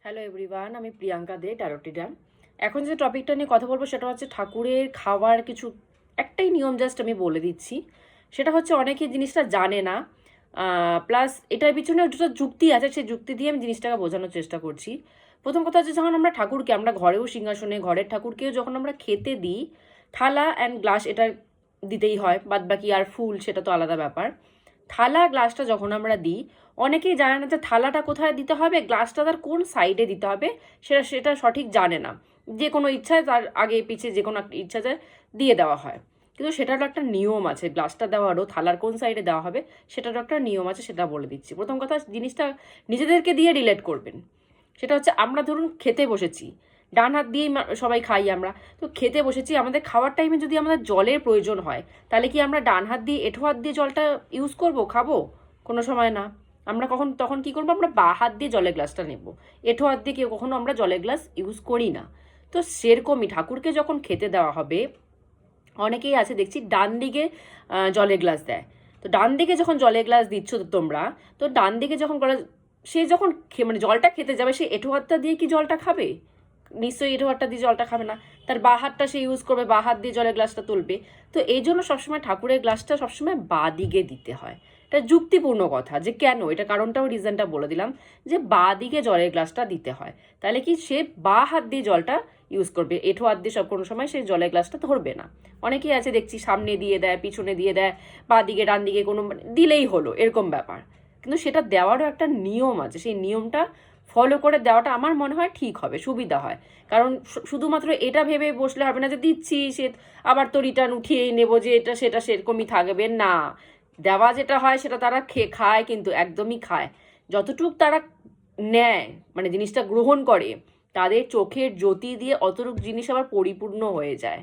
Hello everyone, আমি প্রিয়াঙ্কা দে, ট্যারোটিডান। এখন যে টপিকটা নিয়ে কথা বলবো সেটা হচ্ছে ঠাকুরের খাওয়ার কিছু একটাই নিয়ম, জাস্ট আমি বলে দিচ্ছি। সেটা হচ্ছে অনেকে জিনিসটা জানে না, প্লাস এটার পিছনে দুটো যুক্তি আছে, সেই যুক্তি দিয়ে আমি জিনিসটাকে বোঝানোর চেষ্টা করছি। প্রথম কথা হচ্ছে, যখন আমরা ঠাকুরকে, আমরা ঘরেও সিংহাসনে ঘরের ঠাকুরকেও যখন আমরা খেতে দিই, থালা অ্যান্ড গ্লাস এটা দিতেই হয়, বাদ বাকি আর ফুল সেটা তো আলাদা ব্যাপার। থালা গ্লাসটা যখন আমরা দিই, অনেকেই জানে না যে থালাটা কোথায় দিতে হবে, গ্লাসটা তার কোন সাইডে দিতে হবে, সেটা সেটা সঠিক জানে না। যে কোনো ইচ্ছায় তার আগে পিছিয়ে যে কোনো একটা ইচ্ছাতে দিয়ে দেওয়া হয়, কিন্তু সেটারও একটা নিয়ম আছে। গ্লাসটা দেওয়ারও থালার কোন সাইডে দেওয়া হবে সেটারও একটা নিয়ম আছে, সেটা বলে দিচ্ছি। প্রথম কথা, জিনিসটা নিজেদেরকে দিয়ে রিলেট করবেন। সেটা হচ্ছে, আমরা ধরুন খেতে বসেছি, ডান হাত দিয়েই সবাই খাই আমরা। তো খেতে বসেছি, আমাদের খাওয়ার টাইমে যদি আমাদের জলের প্রয়োজন হয়, তাহলে কি আমরা ডান হাত দিয়ে এঁঠো হাত দিয়ে জলটা ইউজ করব, খাবো? কোনো সময় না। আমরা তখন কি করবো, আমরা বা হাত দিয়ে জলের গ্লাসটা নেব। এঁঠো হাত দিয়ে কেউ কখনো আমরা জলের গ্লাস ইউজ করি না। তো সেরকমই ঠাকুরকে যখন খেতে দেওয়া হবে, অনেকেই আছে দেখছি ডান দিকে জলের গ্লাস দেয়। তো ডান দিকে যখন জলের গ্লাস দিচ্ছ তোমরা, তো ডান দিকে যখন সে যখন মানে জলটা খেতে যাবে, সে এঁঠো হাতটা দিয়ে কি জলটা খাবে? নিশ্চয়ই এঁঠো হাতটা দিয়ে জলটা খাবে না। তার বা হাতটা সে ইউজ করবে, বা হাত দিয়ে জলের গ্লাসটা তুলবে। তো এই জন্য সবসময় ঠাকুরের গ্লাসটা সবসময় বা দিকে দিতে হয়। এটা যুক্তিপূর্ণ কথা যে কেন, এটা কারণটাও রিজনটা বলে দিলাম, যে বা দিকে জলের গ্লাসটা দিতে হয়। তাহলে কি, সে বা হাত দিয়ে জলটা ইউজ করবে, এঁঠো হাত দিয়ে সব কোনো সময় সে জলের গ্লাসটা ধরবে না। অনেকেই আছে দেখছি সামনে দিয়ে দেয়, পিছনে দিয়ে দেয়, বা দিকে ডান দিকে কোনো দিলেই হলো, এরকম ব্যাপার। কিন্তু সেটা দেওয়ারও একটা নিয়ম আছে, সেই নিয়মটা ফলো করে দেওয়াটা আমার মনে হয় ঠিক হবে, সুবিধা হয়। কারণ শুধুমাত্র এটা ভেবে বসলে হবে না যে দিচ্ছি সে আবার তো রিটার্ন উঠিয়েই নেবো, যে এটা সেটা সেরকমই থাকবে না। দেওয়া যেটা হয় সেটা তারা খায়, কিন্তু একদমই খায় যতটুক তারা নেয়, মানে জিনিসটা গ্রহণ করে, তাদের চোখের জ্যোতি দিয়ে অতটুক জিনিস আবার পরিপূর্ণ হয়ে যায়।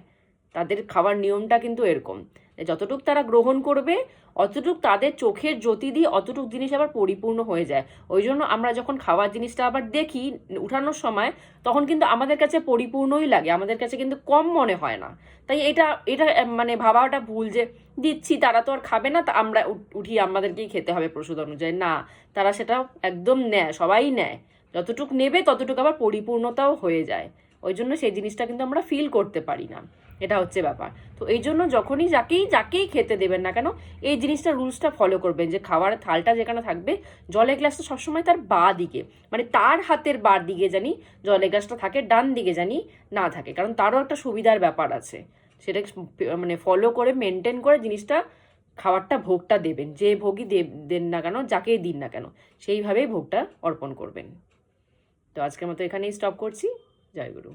তাদের খাবার নিয়মটা কিন্তু এরকম, যতটুক তারা গ্রহণ করবে, অতটুক তাদের চোখের জ্যোতি দিয়ে অতটুক জিনিস আবার পরিপূর্ণ হয়ে যায়। ওই জন্য আমরা যখন খাওয়ার জিনিসটা আবার দেখি উঠানোর সময়, তখন কিন্তু আমাদের কাছে পরিপূর্ণই লাগে, আমাদের কাছে কিন্তু কম মনে হয় না। তাই এটা এটা মানে ভাবাটা ভুল যে দিচ্ছি তারা তো আর খাবে না, তা আমরা উঠিয়ে আমাদেরকেই খেতে হবে প্রসাদ অনুযায়ী, না। তারা সেটা একদম নেয়, সবাই নেয়। যতটুক নেবে ততটুকু আবার পরিপূর্ণতাও হয়ে যায়। ওই জন্য সেই জিনিসটা কিন্তু আমরা ফিল করতে পারি না, এটা হচ্ছে ব্যাপার। তো এই জন্য যখনই যাকেই খেতে দেবেন না কেন, এই জিনিসটা রুলসটা ফলো করবেন, যে খাওয়ার থালটা যেখানে থাকবে, জলের গ্লাসটা সবসময় তার বা দিকে, মানে তার হাতের বার দিকে জানি জলের গ্লাসটা থাকে, ডান দিকে জানি না থাকে। কারণ তারও একটা সুবিধার ব্যাপার আছে, সেটা মানে ফলো করে মেনটেন করে জিনিসটা খাবারটা ভোগটা দেবেন। যে ভোগই দেন না কেন, যাকেই দিন না কেন, সেইভাবেই ভোগটা অর্পণ করবেন। তো আজকের মতো এখানেই স্টপ করছি। জয় গুরু।